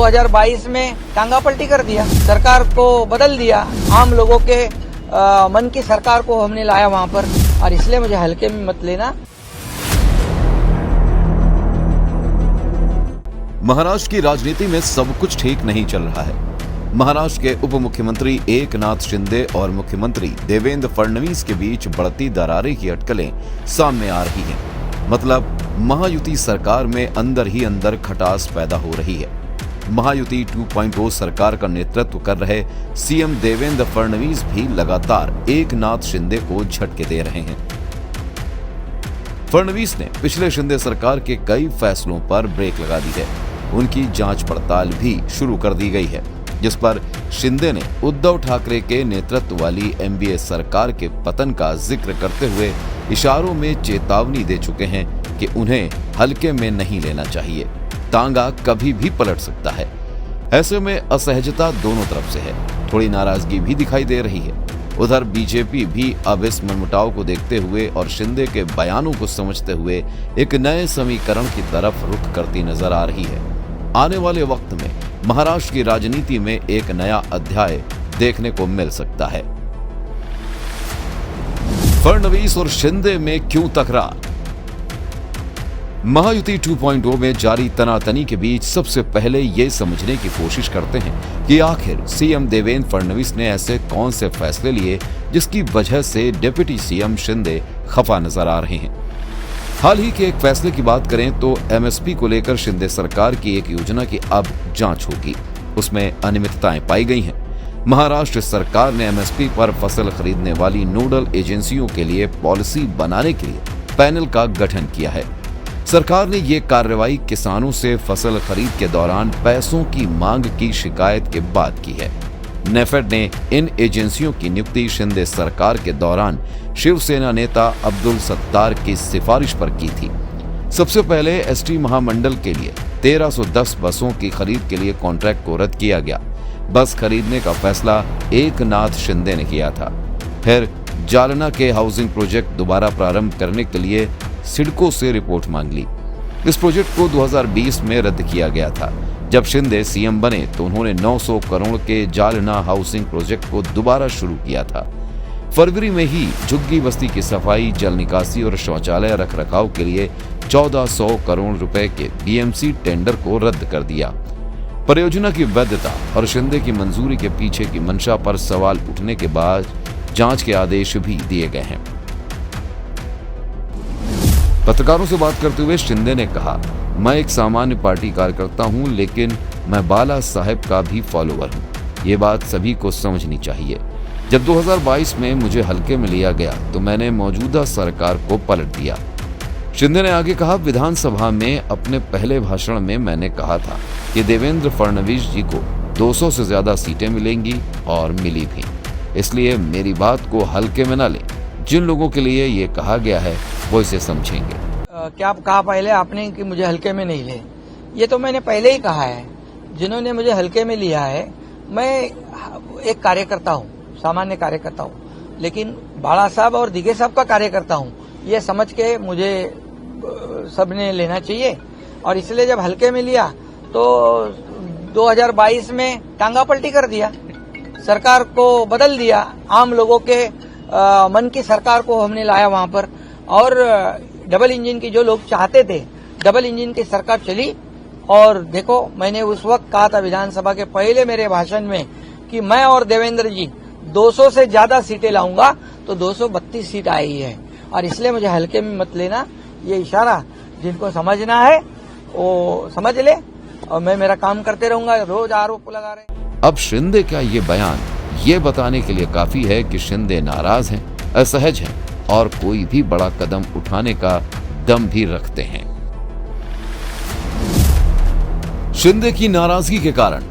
2022 में टांगा पलटी कर दिया, सरकार को बदल दिया, आम लोगों के मन की सरकार को हमने लाया वहां पर, और इसलिए मुझे हल्के में मत लेना। महाराष्ट्र की राजनीति में सब कुछ ठीक नहीं चल रहा है। महाराष्ट्र के उप मुख्यमंत्री एकनाथ शिंदे और मुख्यमंत्री देवेंद्र फडणवीस के बीच बढ़ती दरारें की अटकलें सामने आ रही हैं। मतलब महायुति सरकार में अंदर ही अंदर खटास पैदा हो रही है। महायुति 2.0 सरकार का नेतृत्व कर रहे सीएम देवेंद्र फडणवीस भी लगातार एकनाथ शिंदे को झटके दे रहे हैं। फडणवीस ने पिछले शिंदे सरकार के कई फैसलों पर ब्रेक लगा दी है। उनकी जांच पड़ताल भी शुरू कर दी गई है, जिस पर शिंदे ने उद्धव ठाकरे के नेतृत्व वाली एनडीए सरकार के पतन का जिक्र करते हुए इशारों में चेतावनी दे चुके हैं कि उन्हें हल्के में नहीं लेना चाहिए, तांगा कभी भी पलट सकता है। ऐसे में असहजता दोनों तरफ से है, थोड़ी नाराजगी भी दिखाई दे रही है। उधर बीजेपी भी अब इस मनमुटाव को देखते हुए और शिंदे के बयानों को समझते हुए एक नए समीकरण की तरफ रुख करती नजर आ रही है। आने वाले वक्त में महाराष्ट्र की राजनीति में एक नया अध्याय देखने को मिल सकता है। फडणवीस और शिंदे में क्यों तकरार? महायुति 2.0 में जारी तनातनी के बीच सबसे पहले ये समझने की कोशिश करते हैं कि आखिर सीएम देवेंद्र फडणवीस ने ऐसे कौन से फैसले लिए जिसकी वजह से डिप्टी सीएम शिंदे खफा नजर आ रहे हैं। हाल ही के एक फैसले की बात करें तो एमएसपी को लेकर शिंदे सरकार की एक योजना की अब जांच होगी। उसमें अनियमितताएं पाई गई हैं। महाराष्ट्र सरकार ने एमएसपी पर फसल खरीदने वाली नोडल एजेंसियों के लिए पॉलिसी बनाने के लिए पैनल का गठन किया है। सरकार ने ये कार्रवाई किसानों से फसल खरीद के दौरान पैसों की मांग की शिकायत के बाद की है। नेफेड ने इन एजेंसियों की नियुक्ति शिंदे सरकार के दौरान शिवसेना नेता अब्दुल सत्तार की सिफारिश पर की थी। सबसे पहले एसटी महामंडल के लिए 1310 बसों की खरीद के लिए कॉन्ट्रैक्ट को रद्द किया गया। बस खरीदने का फैसला एकनाथ शिंदे ने किया था। फिर जालना के हाउसिंग प्रोजेक्ट दोबारा प्रारंभ करने के लिए सिडको से रिपोर्ट मांग ली। इस प्रोजेक्ट को 2020 में रद्द किया गया था। जब शिंदे सीएम बने तो उन्होंने 900 करोड़ के जालना हाउसिंग प्रोजेक्ट को दोबारा शुरू किया था। फरवरी में ही झुग्गी बस्ती की सफाई, जल निकासी और शौचालय रखरखाव के लिए 1400 करोड़ रुपए के बीएमसी टेंडर को रद्द कर दिया। परियोजना की वैधता और शिंदे की मंजूरी के पीछे की मंशा पर सवाल उठने के बाद जांच के आदेश भी दिए गए हैं। पत्रकारों से बात करते हुए शिंदे ने कहा, मैं एक सामान्य पार्टी कार्यकर्ता हूं, लेकिन मैं बाला साहेब का भी फॉलोअर हूं। ये बात सभी को समझनी चाहिए। जब 2022 में मुझे हल्के में लिया गया तो मैंने मौजूदा सरकार को पलट दिया। शिंदे ने आगे कहा, विधानसभा में अपने पहले भाषण में मैंने कहा था कि देवेंद्र फडणवीस जी को 200 से ज्यादा सीटें मिलेंगी और मिली भी। इसलिए मेरी बात को हल्के में न लें। जिन लोगों के लिए ये कहा गया है वो इसे समझेंगे। क्या कहा पहले आपने कि मुझे हल्के में नहीं ले? ये तो मैंने पहले ही कहा है। जिन्होंने मुझे हल्के में लिया है, मैं एक कार्यकर्ता हूँ, सामान्य कार्यकर्ता हूँ, लेकिन बाला साहब और दिगे साहब का कार्यकर्ता हूँ। ये समझ के मुझे सबने लेना चाहिए, और इसलिए जब हल्के में लिया तो 2022 में टांगा पलटी कर दिया, सरकार को बदल दिया, आम लोगों के मन की सरकार को हमने लाया वहां पर, और डबल इंजन की जो लोग चाहते थे, डबल इंजन की सरकार चली। और देखो, मैंने उस वक्त कहा था विधानसभा के पहले मेरे भाषण में कि मैं और देवेंद्र जी 200 से ज्यादा सीटें लाऊंगा, तो 232 सीट आई है, और इसलिए मुझे हल्के में मत लेना। ये इशारा जिनको समझना है वो समझ ले, और मैं मेरा काम करते रहूंगा। रोज आरोप लगा रहे। अब शिंदे का ये बयान ये बताने के लिए काफी है कि शिंदे नाराज हैं, असहज हैं और कोई भी बड़ा कदम उठाने का दम भी रखते हैं। शिंदे की नाराजगी के कारण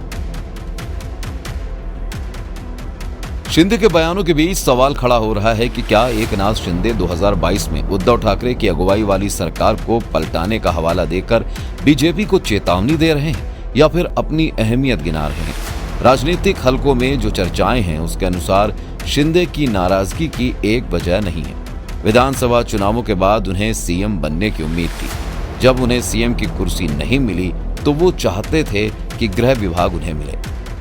शिंदे के बयानों के बीच सवाल खड़ा हो रहा है कि क्या एकनाथ शिंदे 2022 में उद्धव ठाकरे की अगुवाई वाली सरकार को पलटाने का हवाला देकर बीजेपी को चेतावनी दे रहे हैं या फिर अपनी अहमियत गिना रहे हैं। राजनीतिक हलकों में जो चर्चाएं हैं उसके अनुसार शिंदे की नाराजगी की एक वजह नहीं है। विधानसभा चुनावों के बाद उन्हें सीएम बनने की उम्मीद थी। जब उन्हें सीएम की कुर्सी नहीं मिली तो वो चाहते थे कि गृह विभाग उन्हें मिले।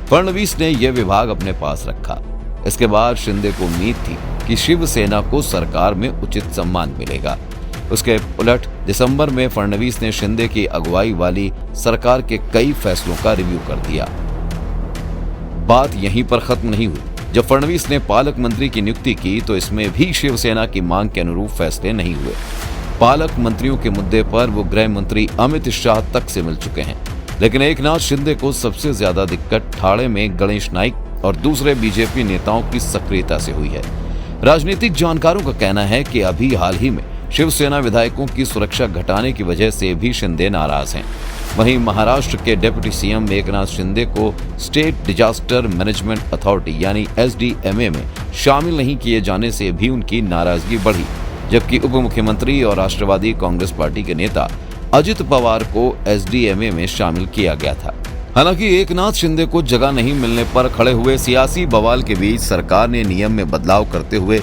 फडणवीस ने यह विभाग अपने पास रखा। इसके बाद शिंदे को उम्मीद थी कि शिवसेना को सरकार में उचित सम्मान मिलेगा। उसके उलट दिसंबर में फडणवीस ने शिंदे की अगुवाई वाली सरकार के कई फैसलों का रिव्यू कर दिया। बात यहीं पर खत्म नहीं हुई। जब फडणवीस ने पालक मंत्री की नियुक्ति की तो इसमें भी शिवसेना की मांग के अनुरूप फैसले नहीं हुए। पालक मंत्रियों के मुद्दे पर वो गृह मंत्री अमित शाह तक से मिल चुके हैं, लेकिन एकनाथ शिंदे को सबसे ज्यादा दिक्कत ठाणे में गणेश नाइक और दूसरे बीजेपी नेताओं की सक्रियता से हुई है। राजनीतिक जानकारों का कहना है कि अभी हाल ही में शिवसेना विधायकों की सुरक्षा घटाने की वजह से भी शिंदे नाराज हैं। वहीं महाराष्ट्र के डिप्टी सीएम एकनाथ शिंदे को स्टेट डिजास्टर मैनेजमेंट अथॉरिटी यानी SDMA में शामिल नहीं किए जाने से भी उनकी नाराजगी बढ़ी, जबकि उप मुख्यमंत्री और राष्ट्रवादी कांग्रेस पार्टी के नेता अजित पवार को SDMA में शामिल किया गया था। हालांकि एकनाथ शिंदे को जगह नहीं मिलने पर खड़े हुए सियासी बवाल के बीच सरकार ने नियम में बदलाव करते हुए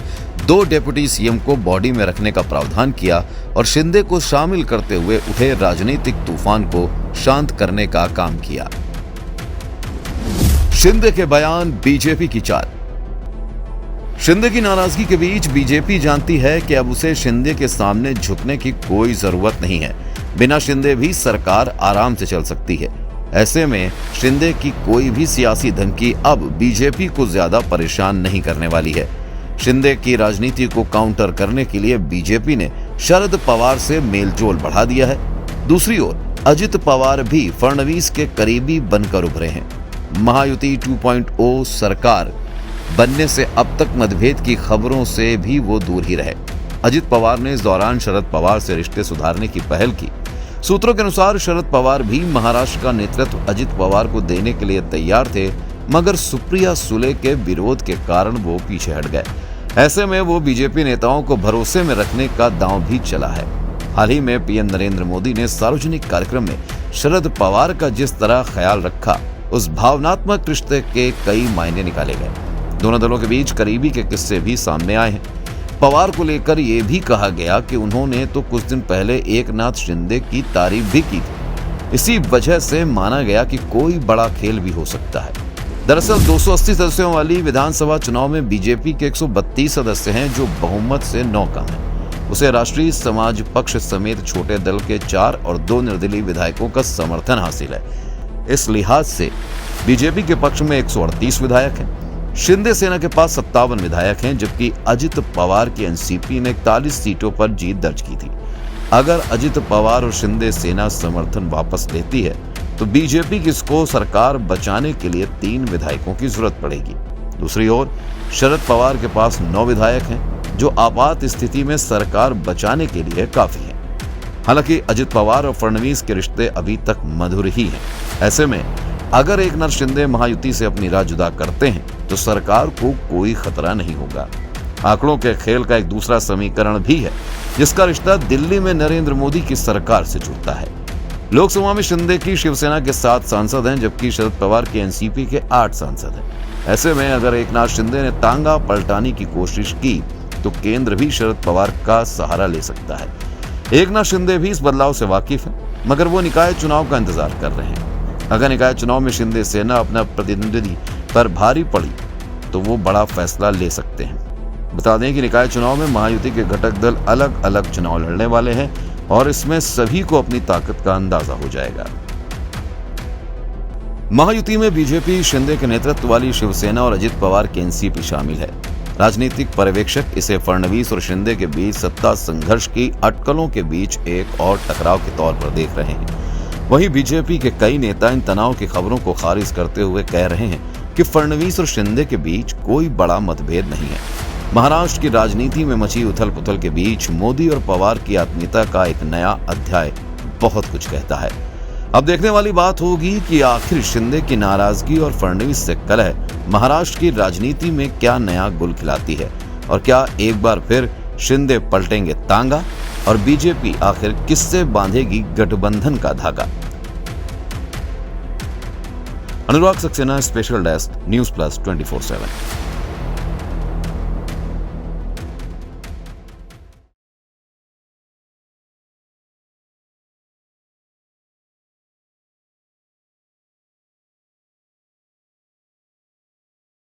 2 डिप्टी सीएम को बॉडी में रखने का प्रावधान किया और शिंदे को शामिल करते हुए उठे राजनीतिक तूफान को शांत करने का काम किया। शिंदे के बयान, बीजेपी की चाल। शिंदे की नाराजगी के बीच बीजेपी जानती है कि अब उसे शिंदे के सामने झुकने की कोई जरूरत नहीं है। बिना शिंदे भी सरकार आराम से चल सकती है। ऐसे में शिंदे की कोई भी सियासी धमकी अब बीजेपी को ज्यादा परेशान नहीं करने वाली है। शिंदे की राजनीति को काउंटर करने के लिए बीजेपी ने शरद पवार से मेलजोल बढ़ा दिया है। दूसरी ओर अजित पवार भी फडणवीस के करीबी बनकर उभरे हैं। महायुति 2.0 सरकार बनने से अब तक मतभेद की खबरों से भी वो दूर ही रहे। अजित पवार ने इस दौरान शरद पवार से रिश्ते सुधारने की पहल की। सूत्रों के अनुसार शरद पवार भी महाराष्ट्र का नेतृत्व अजित पवार को देने के लिए तैयार थे, मगर सुप्रिया सुले के विरोध के कारण वो पीछे हट गए। ऐसे में वो बीजेपी नेताओं को भरोसे में रखने का दांव भी चला है। हाल ही में पीएम नरेंद्र मोदी ने सार्वजनिक कार्यक्रम में शरद पवार का जिस तरह ख्याल रखा, उस भावनात्मक रिश्ते के कई मायने निकाले गए। दोनों दलों के बीच करीबी के किस्से भी सामने आए हैं। पवार को लेकर यह भी कहा गया कि उन्होंने तो कुछ दिन पहले एकनाथ शिंदे की तारीफ भी की थी। इसी वजह से माना गया कि कोई बड़ा खेल भी हो सकता है। दरअसल 280 सदस्यों वाली विधानसभा चुनाव में बीजेपी के 132 सदस्य हैं, जो बहुमत से 9 कम हैं। उसे राष्ट्रीय समाज पक्ष समेत छोटे दल के 4 और 2 निर्दलीय विधायकों का समर्थन हासिल है। इस लिहाज से बीजेपी के पक्ष में 138 विधायक हैं। शिंदे सेना के पास 57 विधायक हैं, जबकि अजित पवार की एनसीपी ने 41 सीटों पर जीत दर्ज की थी। अगर अजित पवार और शिंदे सेना समर्थन वापस लेती है तो बीजेपी को सरकार बचाने के लिए 3 विधायकों की जरूरत पड़ेगी। दूसरी ओर शरद पवार के पास 9 विधायक हैं, जो आपात स्थिति में सरकार बचाने के लिए काफी हैं। हालांकि अजित पवार और फडणवीस के रिश्ते अभी तक मधुर ही हैं। ऐसे में अगर एकनाथ शिंदे महायुति से अपनी राह जुदा करते हैं तो सरकार को कोई खतरा नहीं होगा। आंकड़ों के खेल का एक दूसरा समीकरण भी है, जिसका रिश्ता दिल्ली में नरेंद्र मोदी की सरकार से जुड़ता है। लोकसभा में शिंदे की शिवसेना के 7 सांसद हैं, जबकि शरद पवार की एनसीपी के 8 सांसद हैं। ऐसे में अगर एकनाथ शिंदे ने तांगा पलटाने की कोशिश की तो केंद्र भी शरद पवार का सहारा ले सकता है। एकनाथ शिंदे भी इस बदलाव से वाकिफ है, मगर वो निकाय चुनाव का इंतजार कर रहे हैं। अगर निकाय चुनाव में शिंदे सेना अपना प्रतिद्वंदी पर भारी पड़ी तो वो बड़ा फैसला ले सकते हैं। बता दें कि निकाय चुनाव में महायुति के घटक दल अलग अलग चुनाव लड़ने वाले हैं और इसमें सभी को अपनी ताकत का अंदाजा हो जाएगा। महायुति में बीजेपी, शिंदे के नेतृत्व वाली शिवसेना और अजित पवार की एनसीपी शामिल है। राजनीतिक पर्यवेक्षक इसे फडणवीस और शिंदे के बीच सत्ता संघर्ष की अटकलों के बीच एक और टकराव के तौर पर देख रहे हैं। वहीं बीजेपी के कई नेता इन तनाव की खबरों को खारिज करते हुए कह रहे हैं कि फडणवीस और शिंदे के बीच कोई बड़ा मतभेद नहीं है। महाराष्ट्र की राजनीति में मची उथल-पुथल के बीच मोदी और पवार की आत्मीयता का एक नया अध्याय बहुत कुछ कहता है। अब देखने वाली बात होगी कि आखिर शिंदे की नाराजगी और फडणवीस से कलह महाराष्ट्र की राजनीति में क्या नया गुल खिलाती है, और क्या एक बार फिर शिंदे पलटेंगे तांगा और बीजेपी आखिर किससे बांधेगी गठबंधन का धागा। Anurag Saxena, special desk, news plus 24/7।